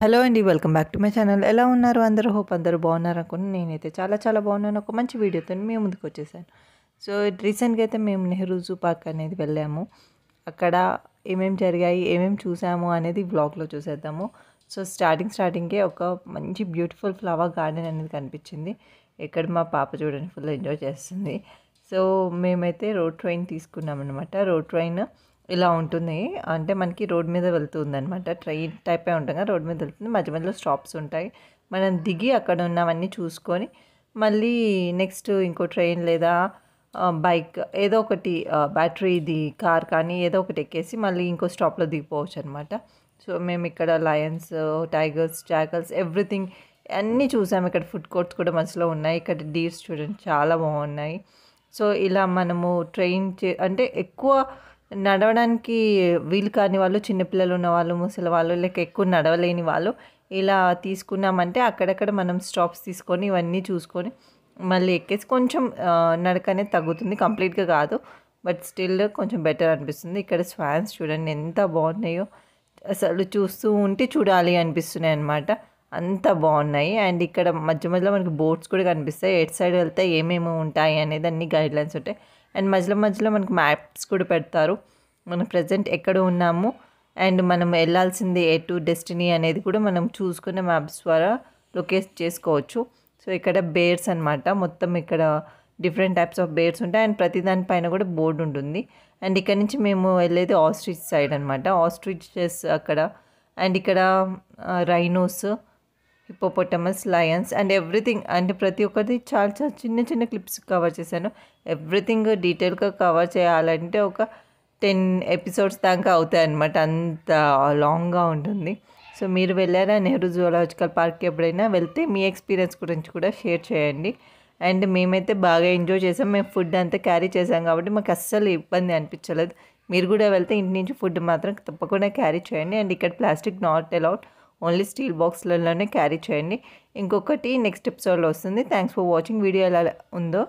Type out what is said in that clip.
Hello అండి. Welcome back to my channel. ఎలా ఉన్నారు అందరూ? హోప్ అందరూ బాగున్నారనుకుని నేనైతే చాలా చాలా బాగున్నాను. ఒక మంచి వీడియోతో మేము ముందుకు వచ్చేసాను. సో రీసెంట్గా అయితే మేము నెహ్రూ జూ పార్క్ అనేది వెళ్ళాము. అక్కడ ఏమేమి జరిగాయి, ఏమేమి చూసాము అనేది వ్లాగ్లో చూసేద్దాము. సో స్టార్టింగే ఒక మంచి బ్యూటిఫుల్ ఫ్లవర్ గార్డెన్ అనేది కనిపించింది. ఇక్కడ మా పాప చూడండి ఫుల్ ఎంజాయ్ చేస్తుంది. సో మేమైతే రోడ్ ట్రైన్ తీసుకున్నాం అనమాట. రోడ్ ట్రైన్ ఇలా ఉంటుంది. అంటే మనకి రోడ్ మీద వెళ్తుందనమాట. ట్రైన్ టైపే ఉంటుంది కదా, రోడ్ మీద వెళ్తుంది. మధ్య మధ్యలో స్టాప్స్ ఉంటాయి. మనం దిగి అక్కడ ఉన్నవన్నీ చూసుకొని మళ్ళీ నెక్స్ట్ ఇంకో ట్రైన్ లేదా బైక్ ఏదో ఒకటి బ్యాటరీది కార్ కానీ ఏదో ఒకటి ఎక్కేసి మళ్ళీ ఇంకో స్టాప్లో దిగిపోవచ్చు అనమాట. సో మేము ఇక్కడ లయన్స్, టైగర్స్, జాకల్స్ ఎవ్రీథింగ్ అన్నీ చూసాము. ఇక్కడ ఫుడ్ కోర్ట్స్ కూడా మధ్యలో ఉన్నాయి. ఇక్కడ డీర్స్ చూడండి చాలా బాగున్నాయి. సో ఇలా మనము ట్రైన్ అంటే ఎక్కువ నడవడానికి వీలు కాని వాళ్ళు, చిన్నపిల్లలు ఉన్నవాళ్ళు, ముసలి వాళ్ళు, లేక ఎక్కువ నడవలేని వాళ్ళు ఇలా తీసుకున్నామంటే అక్కడక్కడ మనం స్టాప్స్ తీసుకొని ఇవన్నీ చూసుకొని మళ్ళీ ఎక్కేసి కొంచెం నడక అనేది తగ్గుతుంది. కంప్లీట్గా కాదు, బట్ స్టిల్ కొంచెం బెటర్ అనిపిస్తుంది. ఇక్కడ స్వాన్స్ చూడండి ఎంత బాగున్నాయో, అసలు చూస్తూ ఉంటే చూడాలి అనిపిస్తున్నాయి అన్నమాట. అంత బాగున్నాయి. అండ్ ఇక్కడ మధ్య మధ్యలో మనకి బోట్స్ కూడా కనిపిస్తాయి. ఎటు సైడ్ వెళ్తే ఏమేమి ఉంటాయి అనేది అన్ని గైడ్లైన్స్ ఉంటాయి. అండ్ మధ్యలో మనకి మ్యాప్స్ కూడా పెడతారు. మనం ప్రజెంట్ ఎక్కడ ఉన్నాము అండ్ మనం వెళ్ళాల్సింది ఎటు డెస్టినీ అనేది కూడా మనం చూసుకునే మ్యాప్స్ ద్వారా లొకేట్ చేసుకోవచ్చు. సో ఇక్కడ బేర్స్ అనమాట. మొత్తం ఇక్కడ డిఫరెంట్ టైప్స్ ఆఫ్ బేర్స్ ఉంటాయి. అండ్ ప్రతి దానిపైన కూడా బోర్డు ఉంటుంది. అండ్ ఇక్కడ నుంచి మేము వెళ్ళేది ఆస్ట్రిచ్ సైడ్ అనమాట. ఆస్ట్రిచెస్ అక్కడ. అండ్ ఇక్కడ rhinos, hippopotamus, Lions and everything. అంటే ప్రతి ఒక్కటి చాలా చాలా చిన్న చిన్న క్లిప్స్ కవర్ చేశాను. ఎవ్రీథింగ్ డీటెయిల్గా కవర్ చేయాలంటే ఒక 10 ఎపిసోడ్స్ దాకా అవుతాయి అన్నమాట. అంత లాంగ్గా ఉంటుంది. సో మీరు వెళ్ళారా నెహ్రూ జూలాజికల్ పార్క్కి? ఎప్పుడైనా వెళ్తే మీ ఎక్స్పీరియన్స్ గురించి కూడా షేర్ చేయండి. అండ్ మేమైతే బాగా ఎంజాయ్ చేసాం. మేము ఫుడ్ అంతా క్యారీ చేసాం కాబట్టి మాకు అస్సలు ఇబ్బంది అనిపించలేదు. మీరు కూడా వెళ్తే ఇంటి నుంచి ఫుడ్ మాత్రం తప్పకుండా క్యారీ చేయండి. అండ్ ఇక్కడ plastic not allowed, only steel బాక్స్లలోనే క్యారీ చేయండి. ఇంకొకటి నెక్స్ట్ ఎపిసోడ్లో వస్తుంది. Thanks for watching. వీడియో ఎలా ఉందో